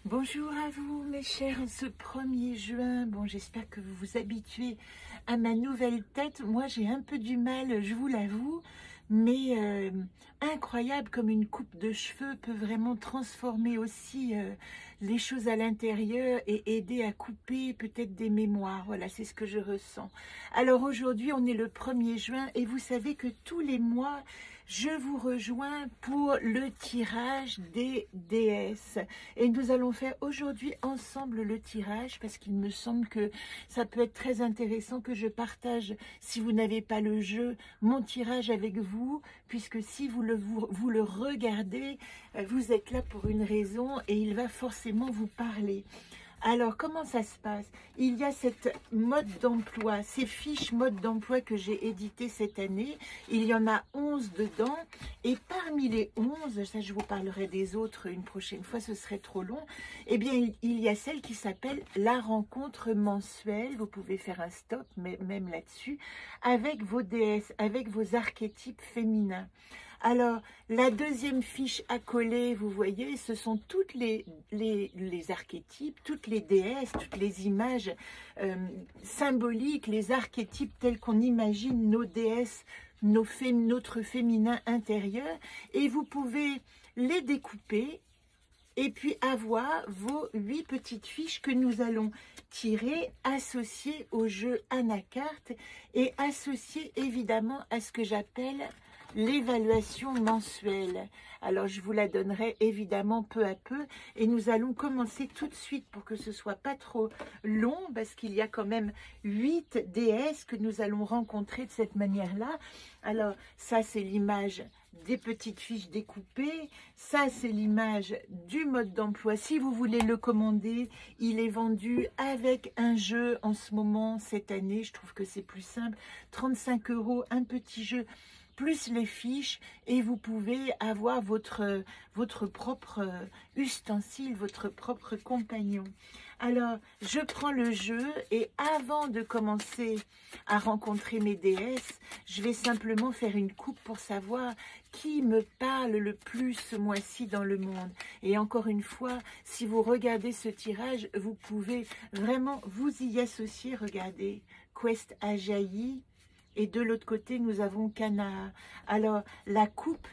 Bonjour à vous mes chers, ce 1er juin. Bon, j'espère que vous vous habituez à ma nouvelle tête. Moi j'ai un peu du mal, je vous l'avoue, mais incroyable comme une coupe de cheveux peut vraiment transformer aussi les choses à l'intérieur et aider à couper peut-être des mémoires. Voilà, c'est ce que je ressens. Alors aujourd'hui on est le 1er juin et vous savez que tous les mois je vous rejoins pour le tirage des déesses. Et nous allons faire aujourd'hui ensemble le tirage parce qu'il me semble que ça peut être très intéressant que je partage, si vous n'avez pas le jeu, mon tirage avec vous, puisque si vous le regardez, vous êtes là pour une raison et il va forcément vous parler. Alors, comment ça se passe? Il y a cette mode d'emploi, ces fiches mode d'emploi que j'ai éditées cette année. Il y en a 11 dedans. Et parmi les 11, ça je vous parlerai des autres une prochaine fois, ce serait trop long. Eh bien, il y a celle qui s'appelle la rencontre mensuelle. Vous pouvez faire un stop, même là-dessus, avec vos déesses, avec vos archétypes féminins. Alors, la deuxième fiche à coller, vous voyez, ce sont toutes les archétypes, toutes les déesses, toutes les images symboliques, les archétypes tels qu'on imagine nos déesses, notre féminin intérieur. Et vous pouvez les découper et puis avoir vos 8 petites fiches que nous allons tirer, associées au jeu Anacarte et associées évidemment à ce que j'appelle l'évaluation mensuelle. Alors je vous la donnerai évidemment peu à peu et nous allons commencer tout de suite pour que ce soit pas trop long parce qu'il y a quand même 8 déesses que nous allons rencontrer de cette manière-là. Alors ça c'est l'image des petites fiches découpées, ça c'est l'image du mode d'emploi. Si vous voulez le commander, il est vendu avec un jeu en ce moment cette année, je trouve que c'est plus simple, 35 €, un petit jeu plus les fiches et vous pouvez avoir votre propre ustensile, votre propre compagnon. Alors, je prends le jeu et avant de commencer à rencontrer mes déesses, je vais simplement faire une coupe pour savoir qui me parle le plus ce mois-ci dans le monde. Et encore une fois, si vous regardez ce tirage, vous pouvez vraiment vous y associer. Regardez, Quest a jailli. Et de l'autre côté, nous avons Cana. Alors, la coupe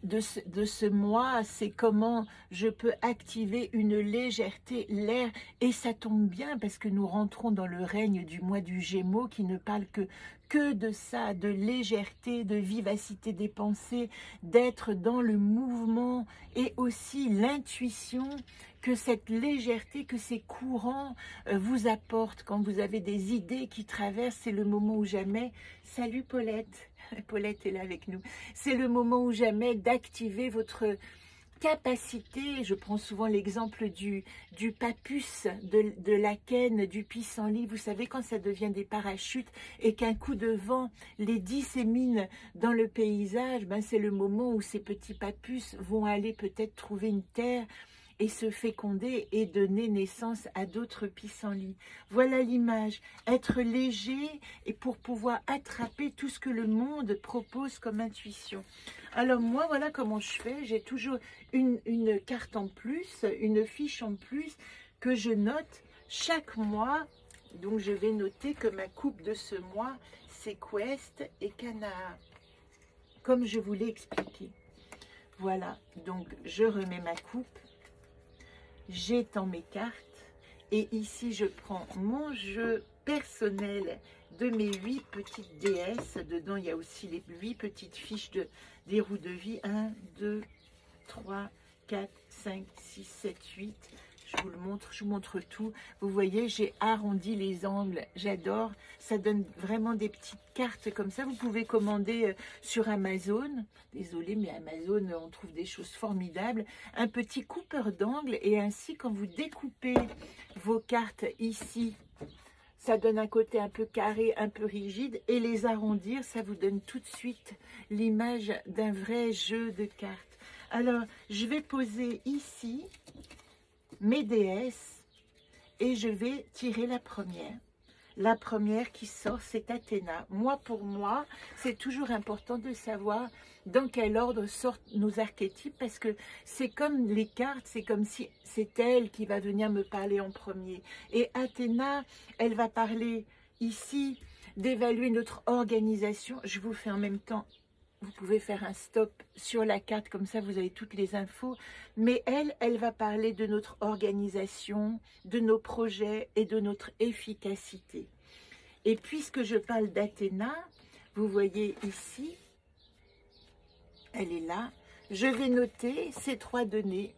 de ce mois, c'est comment je peux activer une légèreté, l'air. Et ça tombe bien parce que nous rentrons dans le règne du mois du Gémeaux qui ne parle que de ça, de légèreté, de vivacité des pensées, d'être dans le mouvement et aussi l'intuition que cette légèreté, que ces courants vous apportent quand vous avez des idées qui traversent. C'est le moment ou jamais. Salut Paulette, Paulette est là avec nous. C'est le moment ou jamais d'activer votre capacité. Je prends souvent l'exemple du papus, de la canne, du pissenlit. Vous savez, quand ça devient des parachutes et qu'un coup de vent les dissémine dans le paysage, ben c'est le moment où ces petits papus vont aller peut-être trouver une terre et se féconder et donner naissance à d'autres pissenlits. Voilà l'image, être léger et pour pouvoir attraper tout ce que le monde propose comme intuition. Alors moi, voilà comment je fais, j'ai toujours une carte en plus, une fiche en plus que je note chaque mois. Donc je vais noter que ma coupe de ce mois, c'est Quest et Cana, comme je vous l'ai expliqué. Voilà, donc je remets ma coupe. J'étends mes cartes et ici je prends mon jeu personnel de mes 8 petites déesses. Dedans il y a aussi les 8 petites fiches des roues de vie. 1, 2, 3, 4, 5, 6, 7, 8. Je vous le montre, je vous montre tout. Vous voyez, j'ai arrondi les angles, j'adore. Ça donne vraiment des petites cartes comme ça. Vous pouvez commander sur Amazon. Désolée, mais Amazon, on trouve des choses formidables. Un petit coupeur d'angles et ainsi, quand vous découpez vos cartes ici, ça donne un côté un peu carré, un peu rigide. Et les arrondir, ça vous donne tout de suite l'image d'un vrai jeu de cartes. Alors, je vais poser ici mes déesses et je vais tirer la première. La première qui sort, c'est Athéna. Moi, pour moi, c'est toujours important de savoir dans quel ordre sortent nos archétypes, parce que c'est comme les cartes, c'est comme si c'est elle qui va venir me parler en premier. Et Athéna, elle va parler ici d'évaluer notre organisation. Je vous fais en même temps, vous pouvez faire un stop sur la carte, comme ça vous avez toutes les infos. Mais elle va parler de notre organisation, de nos projets et de notre efficacité. Et puisque je parle d'Athéna, vous voyez ici, elle est là. Je vais noter ces 3 données.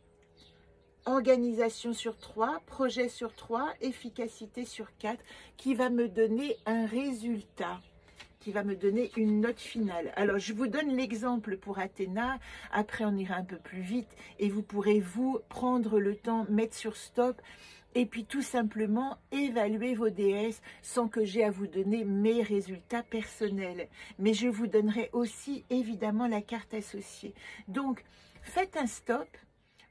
Organisation sur 3, projet sur 3, efficacité sur 4, qui va me donner un résultat, qui va me donner une note finale. Alors, je vous donne l'exemple pour Athéna. Après, on ira un peu plus vite et vous pourrez vous prendre le temps, mettre sur stop et puis tout simplement évaluer vos déesses sans que j'ai à vous donner mes résultats personnels. Mais je vous donnerai aussi évidemment la carte associée. Donc, faites un stop.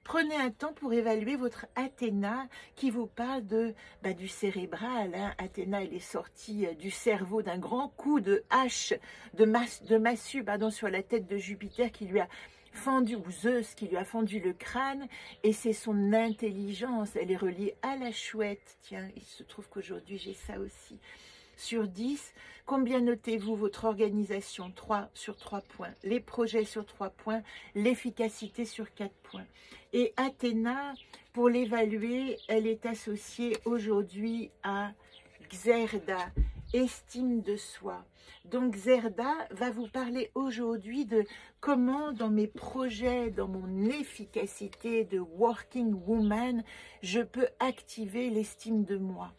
Prenez un temps pour évaluer votre Athéna qui vous parle du cérébral. Hein. Athéna, elle est sortie du cerveau d'un grand coup de hache, de massue sur la tête de Jupiter qui lui a fendu, ou Zeus qui lui a fendu le crâne, et c'est son intelligence. Elle est reliée à la chouette. Tiens, il se trouve qu'aujourd'hui j'ai ça aussi. Sur 10, combien notez-vous votre organisation? 3 sur 3 points. Les projets sur 3 points. L'efficacité sur 4 points. Et Athéna, pour l'évaluer, elle est associée aujourd'hui à Xerda, estime de soi. Donc Xerda va vous parler aujourd'hui de comment dans mes projets, dans mon efficacité de working woman, je peux activer l'estime de moi.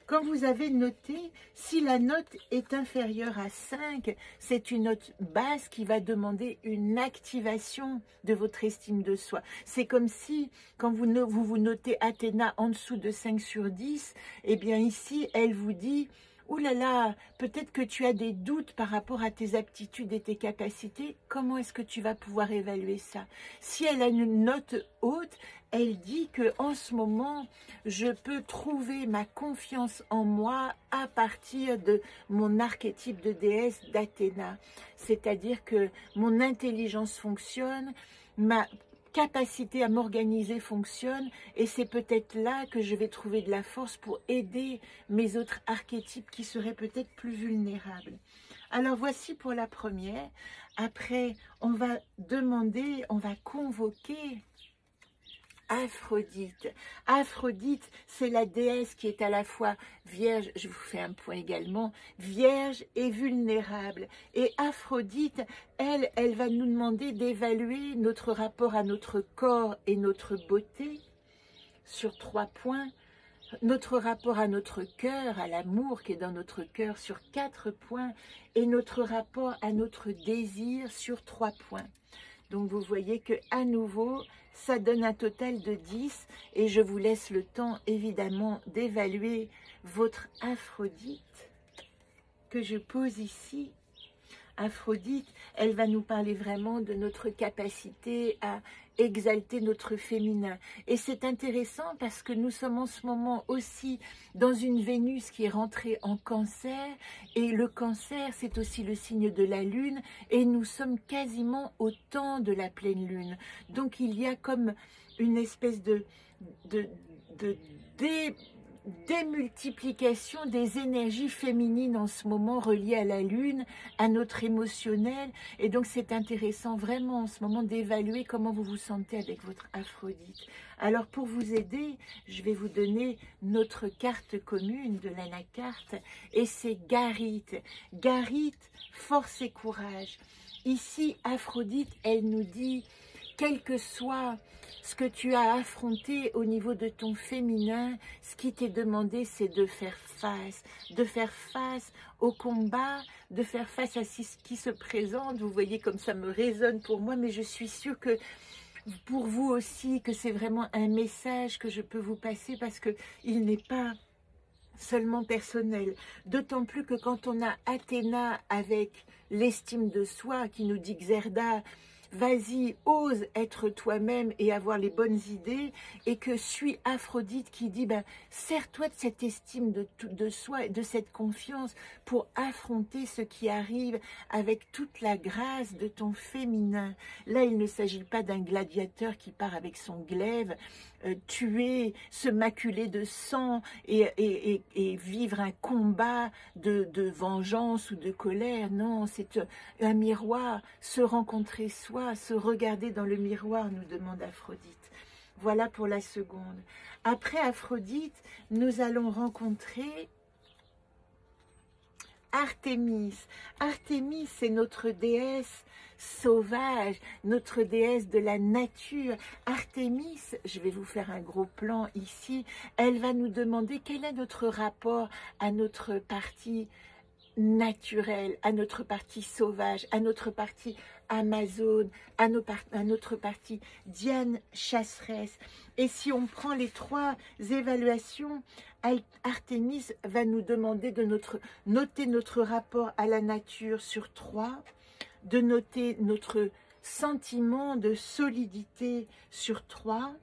Quand vous avez noté, si la note est inférieure à 5, c'est une note basse qui va demander une activation de votre estime de soi. C'est comme si, quand vous notez Athéna en dessous de 5 sur 10, eh bien ici, elle vous dit « Ouh là là, peut-être que tu as des doutes par rapport à tes aptitudes et tes capacités. Comment est-ce que tu vas pouvoir évaluer ça ?» Si elle a une note haute, elle dit que en ce moment, je peux trouver ma confiance en moi à partir de mon archétype de déesse d'Athéna. C'est-à-dire que mon intelligence fonctionne, ma capacité à m'organiser fonctionne, et c'est peut-être là que je vais trouver de la force pour aider mes autres archétypes qui seraient peut-être plus vulnérables. Alors voici pour la première. Après, on va demander, on va convoquer Aphrodite. Aphrodite, c'est la déesse qui est à la fois vierge, je vous fais un point également, vierge et vulnérable. Et Aphrodite, elle va nous demander d'évaluer notre rapport à notre corps et notre beauté sur 3 points, notre rapport à notre cœur, à l'amour qui est dans notre cœur sur 4 points, et notre rapport à notre désir sur 3 points. Donc vous voyez que à nouveau, ça donne un total de 10 et je vous laisse le temps évidemment d'évaluer votre Aphrodite que je pose ici. Aphrodite, elle va nous parler vraiment de notre capacité à exalter notre féminin. Et c'est intéressant parce que nous sommes en ce moment aussi dans une Vénus qui est rentrée en Cancer. Et le Cancer, c'est aussi le signe de la Lune. Et nous sommes quasiment au temps de la pleine Lune. Donc il y a comme une espèce de démultiplication des énergies féminines en ce moment reliées à la lune, à notre émotionnel, et donc c'est intéressant vraiment en ce moment d'évaluer comment vous vous sentez avec votre Aphrodite. Alors pour vous aider, je vais vous donner notre carte commune de l'anacarte, et c'est Garith. Garith, force et courage. Ici, Aphrodite, elle nous dit, quel que soit ce que tu as affronté au niveau de ton féminin, ce qui t'est demandé, c'est de faire face au combat, de faire face à ce qui se présente. Vous voyez comme ça me résonne pour moi, mais je suis sûre que pour vous aussi, que c'est vraiment un message que je peux vous passer parce qu'il n'est pas seulement personnel. D'autant plus que quand on a Athéna avec l'estime de soi qui nous dit Xerda, vas-y, ose être toi-même et avoir les bonnes idées, et que suis Aphrodite qui dit, ben, sers-toi de cette estime de soi et de cette confiance pour affronter ce qui arrive avec toute la grâce de ton féminin. Là, il ne s'agit pas d'un gladiateur qui part avec son glaive, tuer, se maculer de sang et vivre un combat de vengeance ou de colère. Non, c'est un miroir, se rencontrer soi, se regarder dans le miroir, nous demande Aphrodite. Voilà pour la seconde. Après Aphrodite, nous allons rencontrer Artémis. Artémis, c'est notre déesse sauvage, notre déesse de la nature. Artémis, je vais vous faire un gros plan ici, elle va nous demander quel est notre rapport à notre partie naturelle, à notre partie sauvage, à notre partie Amazone, à notre partie Diane chasseresse. Et si on prend les 3 évaluations, Artémis va nous demander de noter notre rapport à la nature sur 3, de noter notre sentiment de solidité sur 3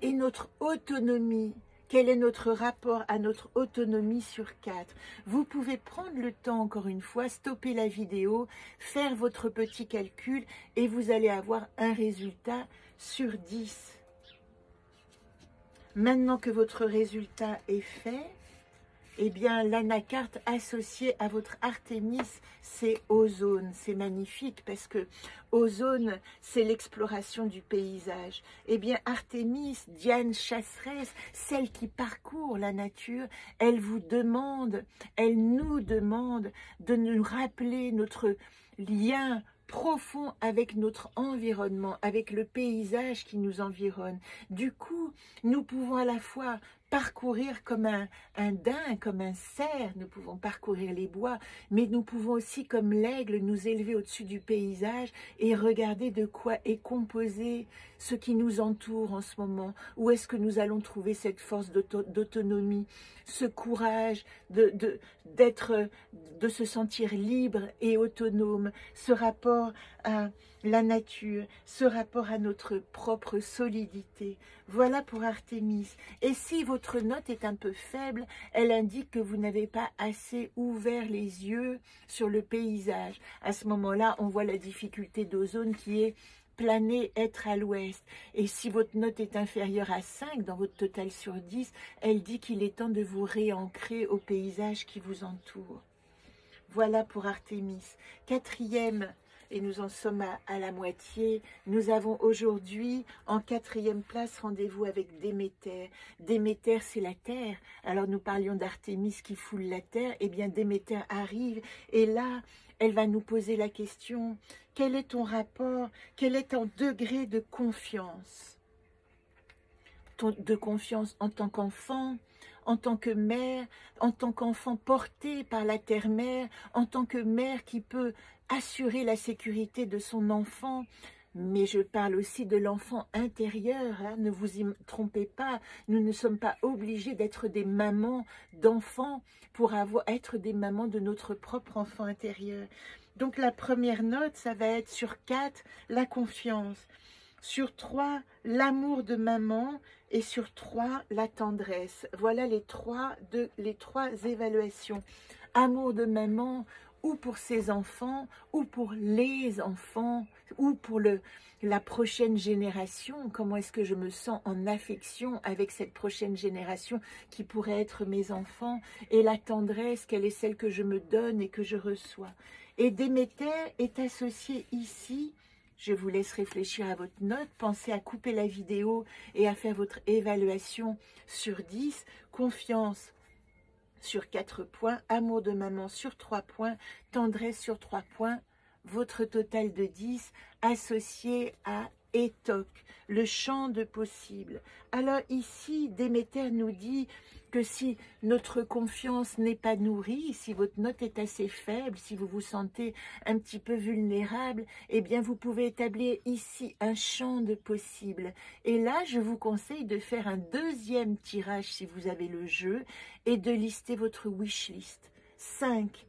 et notre autonomie. Quel est notre rapport à notre autonomie sur 4? Vous pouvez prendre le temps, encore une fois, stopper la vidéo, faire votre petit calcul et vous allez avoir un résultat sur 10. Maintenant que votre résultat est fait, eh bien, l'anacarte associée à votre Artémis, c'est ozone. C'est magnifique parce que ozone, c'est l'exploration du paysage. Eh bien, Artémis, Diane chasseresse, celle qui parcourt la nature, elle vous demande, elle nous demande de nous rappeler notre lien profond avec notre environnement, avec le paysage qui nous environne. Du coup, nous pouvons à la fois parcourir comme un daim, comme un cerf, nous pouvons parcourir les bois, mais nous pouvons aussi, comme l'aigle, nous élever au-dessus du paysage et regarder de quoi est composé ce qui nous entoure en ce moment. Où est-ce que nous allons trouver cette force d'autonomie, ce courage de se sentir libre et autonome, ce rapport à la nature, ce rapport à notre propre solidité. Voilà pour Artémis. Et si votre note est un peu faible, elle indique que vous n'avez pas assez ouvert les yeux sur le paysage. À ce moment-là, on voit la difficulté d'ozone qui est planer, être à l'ouest. Et si votre note est inférieure à 5 dans votre total sur 10, elle dit qu'il est temps de vous réancrer au paysage qui vous entoure. Voilà pour Artémis. 4e, et nous en sommes à la moitié, nous avons aujourd'hui en 4e place rendez-vous avec Déméter. Déméter, c'est la terre. Alors nous parlions d'Artémis qui foule la terre. Eh bien Déméter arrive et là, elle va nous poser la question, quel est ton rapport, quel est ton degré de confiance? De confiance en tant qu'enfant, en tant que mère, en tant qu'enfant porté par la terre-mère, en tant que mère qui peut assurer la sécurité de son enfant. Mais je parle aussi de l'enfant intérieur, hein, ne vous y trompez pas, nous ne sommes pas obligés d'être des mamans d'enfants pour être des mamans de notre propre enfant intérieur. Donc la première note, ça va être sur 4, la confiance. Sur 3, l'amour de maman. Et sur 3, la tendresse. Voilà les trois évaluations. Amour de maman, ou pour ses enfants, ou pour les enfants, ou pour la prochaine génération. Comment est-ce que je me sens en affection avec cette prochaine génération qui pourrait être mes enfants? Et la tendresse, quelle est celle que je me donne et que je reçois? Et Déméter est associée ici. Je vous laisse réfléchir à votre note, pensez à couper la vidéo et à faire votre évaluation sur 10. Confiance sur 4 points, amour de maman sur 3 points, tendresse sur 3 points. Votre total de 10 associé à Étoc, le champ de possible. Alors ici, Déméter nous dit que si notre confiance n'est pas nourrie, si votre note est assez faible, si vous vous sentez un petit peu vulnérable, eh bien vous pouvez établir ici un champ de possible. Et là, je vous conseille de faire un deuxième tirage si vous avez le jeu et de lister votre wish list. 5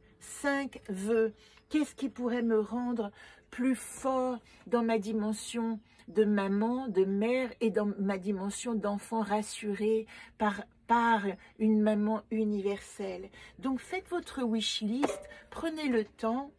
vœux. Qu'est-ce qui pourrait me rendre plus fort dans ma dimension de maman, de mère et dans ma dimension d'enfant rassuré par une maman universelle. Donc faites votre wish list, prenez le temps.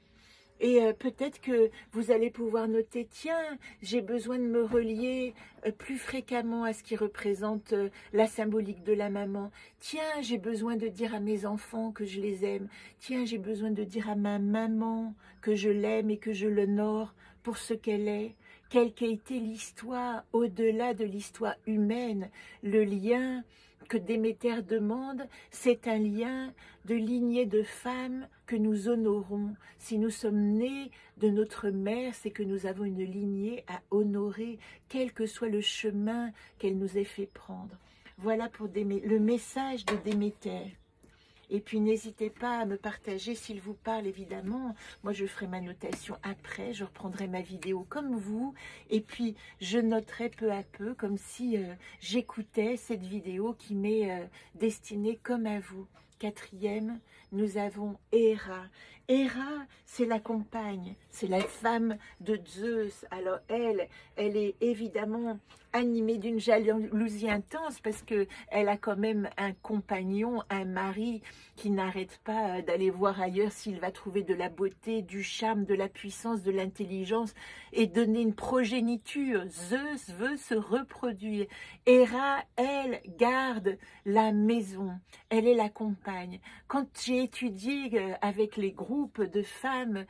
Et peut-être que vous allez pouvoir noter, tiens, j'ai besoin de me relier plus fréquemment à ce qui représente la symbolique de la maman. Tiens, j'ai besoin de dire à mes enfants que je les aime. Tiens, j'ai besoin de dire à ma maman que je l'aime et que je l'honore pour ce qu'elle est. Quelle qu'ait été l'histoire, au-delà de l'histoire humaine, le lien que Déméter demande, c'est un lien de lignée de femmes que nous honorons. Si nous sommes nés de notre mère, c'est que nous avons une lignée à honorer, quel que soit le chemin qu'elle nous ait fait prendre. Voilà pour le message de Déméter. Et puis n'hésitez pas à me partager s'il vous parle, évidemment. Moi je ferai ma notation après, je reprendrai ma vidéo comme vous. Et puis je noterai peu à peu, comme si j'écoutais cette vidéo qui m'est destinée comme à vous. Quatrième, nous avons Héra. Héra, c'est la compagne, c'est la femme de Zeus. Alors elle est évidemment animée d'une jalousie intense parce que elle a quand même un compagnon, un mari qui n'arrête pas d'aller voir ailleurs s'il va trouver de la beauté, du charme, de la puissance, de l'intelligence et donner une progéniture. Zeus veut se reproduire. Héra, elle, garde la maison. Elle est la compagne. Quand j'ai étudié avec les groupes de femmes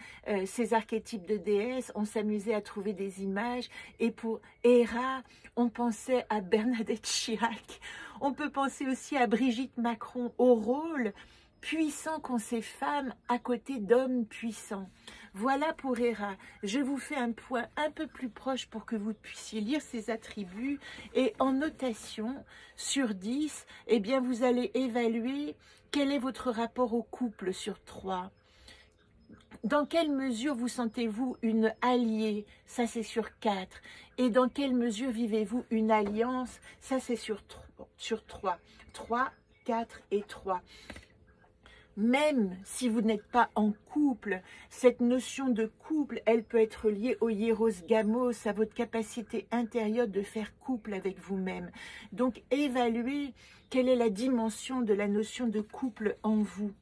ces archétypes de déesses, on s'amusait à trouver des images et pour Héra, on pensait à Bernadette Chirac. On peut penser aussi à Brigitte Macron, au rôle puissant qu'ont ces femmes à côté d'hommes puissants. Voilà pour Héra. Je vous fais un point un peu plus proche pour que vous puissiez lire ces attributs. Et en notation, sur 10, eh bien, vous allez évaluer quel est votre rapport au couple sur 3. Dans quelle mesure vous sentez-vous une alliée? Ça, c'est sur 4. Et dans quelle mesure vivez-vous une alliance? Ça, c'est sur 3. 3, 4 et 3. Même si vous n'êtes pas en couple, cette notion de couple, elle peut être liée au hieros gamos, à votre capacité intérieure de faire couple avec vous-même. Donc, évaluez quelle est la dimension de la notion de couple en vous.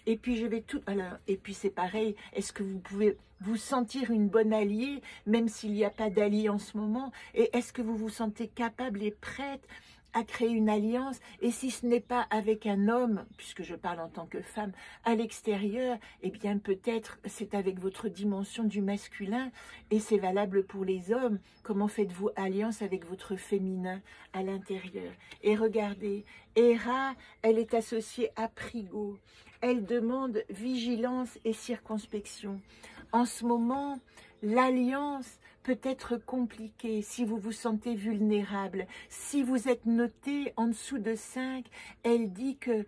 Et puis je vais tout. Alors, et puis c'est pareil. Est-ce que vous pouvez vous sentir une bonne alliée, même s'il n'y a pas d'allié en ce moment? Et est-ce que vous vous sentez capable et prête à créer une alliance? Et si ce n'est pas avec un homme, puisque je parle en tant que femme, à l'extérieur, eh bien peut-être c'est avec votre dimension du masculin. Et c'est valable pour les hommes. Comment faites-vous alliance avec votre féminin à l'intérieur? Et regardez, Héra, elle est associée à Prigo. Elle demande vigilance et circonspection. En ce moment, l'alliance peut être compliquée si vous vous sentez vulnérable. Si vous êtes noté en dessous de 5, elle dit que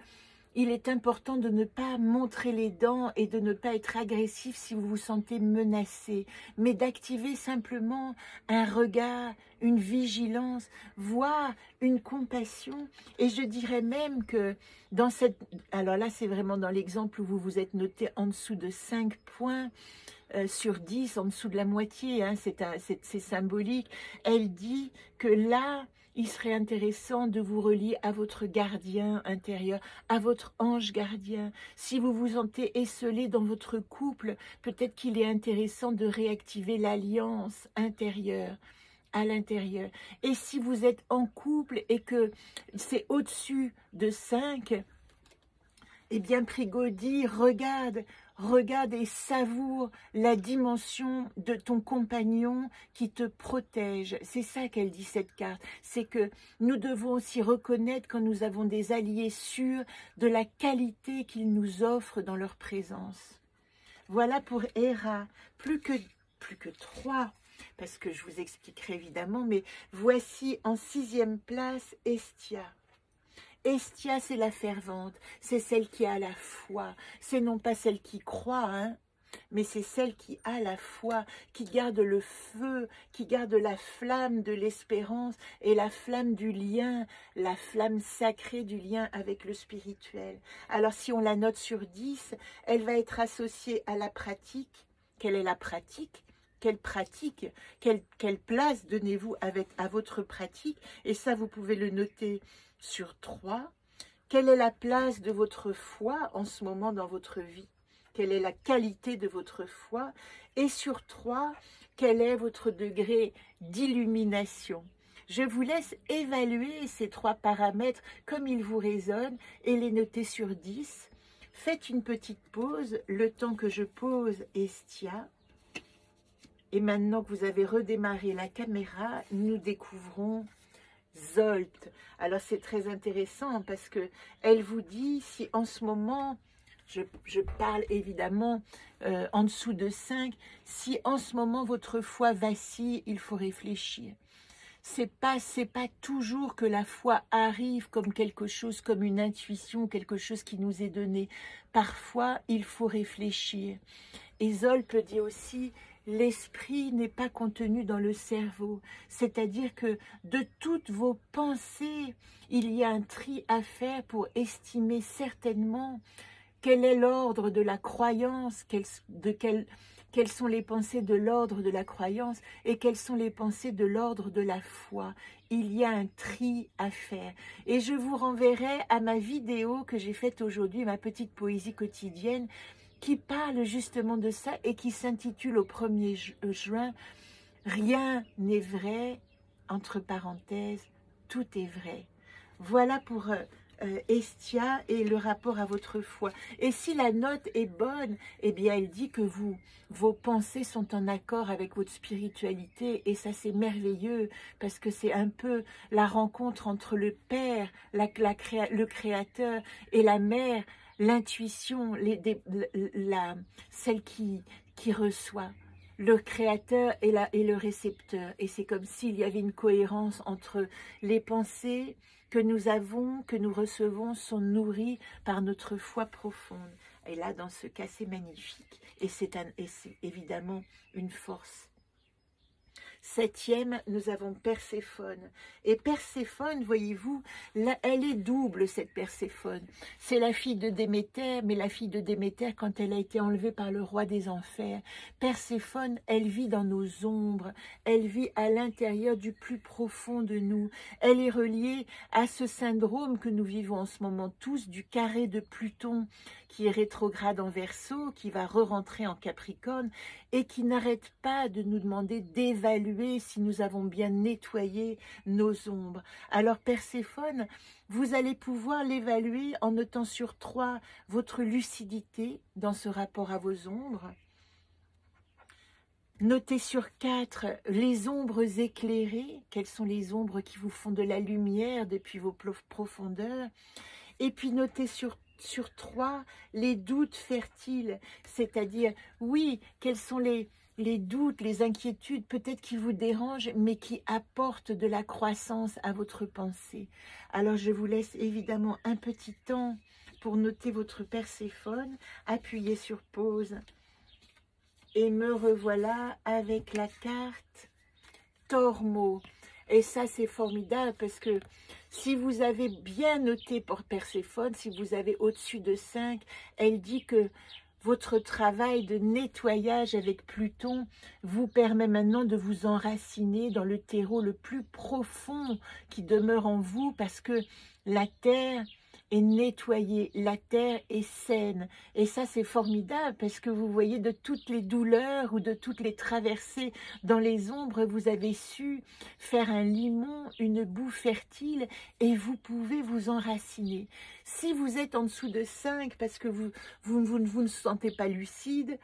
il est important de ne pas montrer les dents et de ne pas être agressif si vous vous sentez menacé, mais d'activer simplement un regard, une vigilance, voire une compassion. Et je dirais même que dans cette... Alors là, c'est vraiment dans l'exemple où vous vous êtes noté en dessous de 5 points, sur 10, en dessous de la moitié, hein, c'est symbolique. Elle dit que là, il serait intéressant de vous relier à votre gardien intérieur, à votre ange gardien. Si vous vous sentez esselé dans votre couple, peut-être qu'il est intéressant de réactiver l'alliance intérieure, à l'intérieur. Et si vous êtes en couple et que c'est au-dessus de 5, eh bien Prigo dit, regarde et savoure la dimension de ton compagnon qui te protège. C'est ça qu'elle dit, cette carte. C'est que nous devons aussi reconnaître quand nous avons des alliés sûrs de la qualité qu'ils nous offrent dans leur présence. Voilà pour Héra. Plus que 3, parce que je vous expliquerai évidemment, mais voici en 6e place Hestia. Hestia, c'est la fervente, c'est celle qui a la foi. C'est non pas celle qui croit, hein, mais c'est celle qui a la foi, qui garde le feu, qui garde la flamme de l'espérance et la flamme du lien, la flamme sacrée du lien avec le spirituel. Alors si on la note sur 10, elle va être associée à la pratique. Quelle est la pratique? quelle pratique, quelle place donnez-vous à votre pratique? Et ça, vous pouvez le noter sur 3. Quelle est la place de votre foi en ce moment dans votre vie? Quelle est la qualité de votre foi? Et sur 3, quel est votre degré d'illumination? Je vous laisse évaluer ces 3 paramètres comme ils vous résonnent et les noter sur 10. Faites une petite pause, le temps que je pose Estia. Et maintenant que vous avez redémarré la caméra, nous découvrons Zolt. Alors c'est très intéressant parce que elle vous dit si en ce moment, je parle évidemment en dessous de 5, si en ce moment votre foi vacille, il faut réfléchir. C'est pas toujours que la foi arrive comme quelque chose, comme une intuition, quelque chose qui nous est donné. Parfois, il faut réfléchir. Et Zolt dit aussi, l'esprit n'est pas contenu dans le cerveau. C'est-à-dire que de toutes vos pensées, il y a un tri à faire pour estimer certainement quel est l'ordre de la croyance, quelles sont les pensées de l'ordre de la croyance et quelles sont les pensées de l'ordre de la foi. Il y a un tri à faire. Et je vous renverrai à ma vidéo que j'ai faite aujourd'hui, ma petite poésie quotidienne, qui parle justement de ça et qui s'intitule au 1er juin « Rien n'est vrai », entre parenthèses, tout est vrai. Voilà pour Estia et le rapport à votre foi. Et si la note est bonne, eh bien elle dit que vos pensées sont en accord avec votre spiritualité et ça c'est merveilleux parce que c'est un peu la rencontre entre le Père, le Créateur et la Mère, l'intuition, celle qui reçoit. Le créateur et le récepteur. Et c'est comme s'il y avait une cohérence entre les pensées que nous avons, que nous recevons, sont nourries par notre foi profonde. Et là, dans ce cas, c'est magnifique. Et c'est évidemment une force. 7e, nous avons Perséphone. Et Perséphone, voyez-vous, là, elle est double, cette Perséphone. C'est la fille de Déméter, mais la fille de Déméter, quand elle a été enlevée par le roi des enfers, Perséphone, elle vit dans nos ombres, elle vit à l'intérieur du plus profond de nous. Elle est reliée à ce syndrome que nous vivons en ce moment tous, du carré de Pluton, qui est rétrograde en Verseau, qui va re-rentrer en Capricorne, et qui n'arrête pas de nous demander d'évaluer si nous avons bien nettoyé nos ombres. Alors Perséphone, vous allez pouvoir l'évaluer en notant sur 3 votre lucidité dans ce rapport à vos ombres. Notez sur 4 les ombres éclairées, quelles sont les ombres qui vous font de la lumière depuis vos profondeurs. Et puis notez sur 3 les doutes fertiles, c'est-à-dire, oui, quels sont les doutes, les inquiétudes, peut-être qui vous dérangent, mais qui apportent de la croissance à votre pensée. Alors, je vous laisse évidemment un petit temps pour noter votre Perséphone, appuyez sur pause. Et me revoilà avec la carte Tormo. Et ça, c'est formidable parce que si vous avez bien noté pour Perséphone, si vous avez au-dessus de 5, elle dit que votre travail de nettoyage avec Pluton vous permet maintenant de vous enraciner dans le terreau le plus profond qui demeure en vous parce que la terre est nettoyée, la terre est saine. Et ça, c'est formidable parce que vous voyez de toutes les douleurs ou de toutes les traversées dans les ombres, vous avez su faire un limon, une boue fertile et vous pouvez vous enraciner. Si vous êtes en dessous de 5 parce que vous ne sentez pas lucide,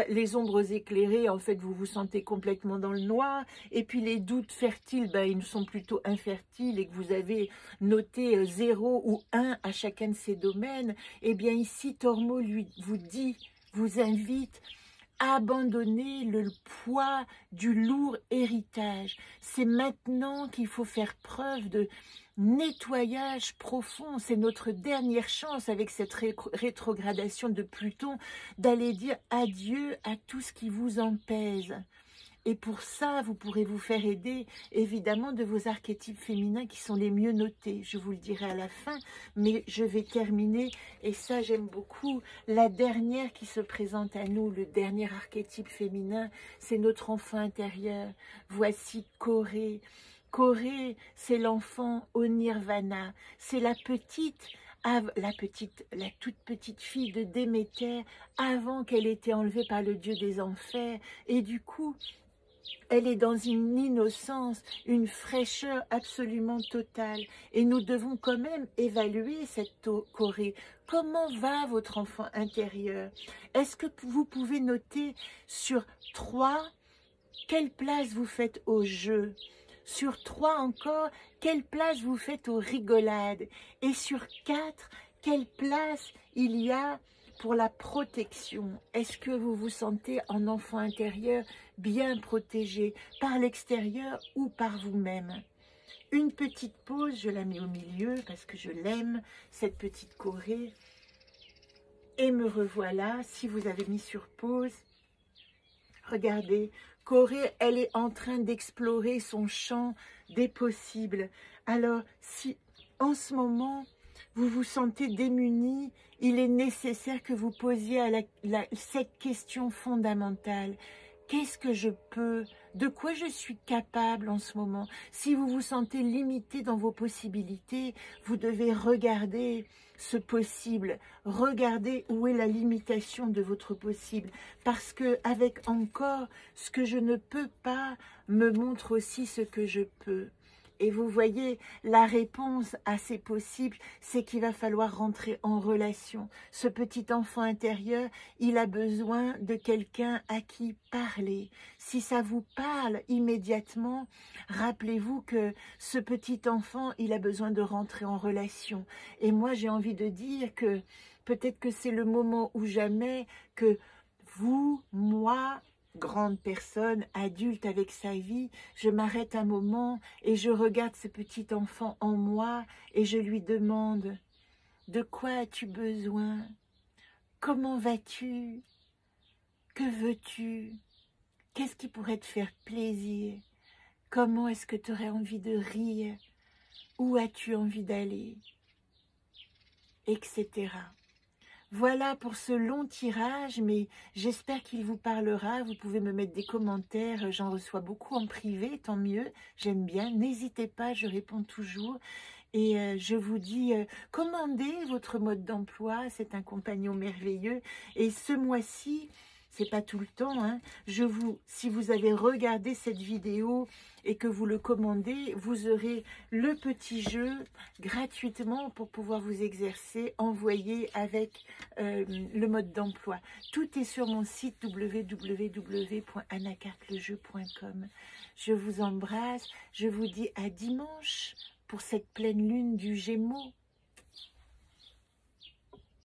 les ombres éclairées, en fait, vous vous sentez complètement dans le noir. Et puis les doutes fertiles, ben, ils sont plutôt infertiles et que vous avez noté 0 ou 1 à chacun de ces domaines. Eh bien ici, Tormo vous invite à abandonner le poids du lourd héritage. C'est maintenant qu'il faut faire preuve de nettoyage profond. C'est notre dernière chance avec cette rétrogradation de Pluton d'aller dire adieu à tout ce qui vous en pèse. Et pour ça, vous pourrez vous faire aider, évidemment, de vos archétypes féminins qui sont les mieux notés. Je vous le dirai à la fin, mais je vais terminer, et ça j'aime beaucoup, la dernière qui se présente à nous, le dernier archétype féminin, c'est notre enfant intérieur. Voici Corée. Corée, c'est l'enfant au nirvana, c'est la toute petite fille de Déméter avant qu'elle ait été enlevée par le dieu des enfers. Et du coup, elle est dans une innocence, une fraîcheur absolument totale. Et nous devons quand même évaluer cette Corée. Comment va votre enfant intérieur? Est-ce que vous pouvez noter sur 3 quelle place vous faites au jeu? Sur 3 encore, quelle place vous faites aux rigolades? Et sur 4, quelle place il y a pour la protection? Est-ce que vous vous sentez en enfant intérieur bien protégé par l'extérieur ou par vous-même? Une petite pause, je la mets au milieu parce que je l'aime, cette petite Corée. Et me revoilà. Si vous avez mis sur pause, regardez, Corée, elle est en train d'explorer son champ des possibles. Alors, si en ce moment, vous vous sentez démuni, il est nécessaire que vous posiez cette question fondamentale. Qu'est-ce que je peux? De quoi je suis capable en ce moment? Si vous vous sentez limité dans vos possibilités, vous devez regarder ce possible. Regardez où est la limitation de votre possible. Parce que avec encore ce que je ne peux pas me montre aussi ce que je peux. Et vous voyez, la réponse à ces possibles, c'est qu'il va falloir rentrer en relation. Ce petit enfant intérieur, il a besoin de quelqu'un à qui parler. Si ça vous parle immédiatement, rappelez-vous que ce petit enfant, il a besoin de rentrer en relation. Et moi, j'ai envie de dire que peut-être que c'est le moment ou jamais que vous, moi, grande personne, adulte avec sa vie, je m'arrête un moment et je regarde ce petit enfant en moi et je lui demande: de quoi as-tu besoin? Comment vas-tu? Que veux-tu? Qu'est-ce qui pourrait te faire plaisir? Comment est-ce que tu aurais envie de rire? Où as-tu envie d'aller? Etc. Voilà pour ce long tirage, mais j'espère qu'il vous parlera. Vous pouvez me mettre des commentaires, j'en reçois beaucoup en privé, tant mieux, j'aime bien. N'hésitez pas, je réponds toujours. Et je vous dis, commandez votre mode d'emploi, c'est un compagnon merveilleux. Et ce mois-ci, c'est pas tout le temps, hein, si vous avez regardé cette vidéo et que vous le commandez, vous aurez le petit jeu gratuitement pour pouvoir vous exercer, envoyer avec le mode d'emploi. Tout est sur mon site www.anacartlejeu.com. Je vous embrasse, je vous dis à dimanche pour cette pleine lune du Gémeaux.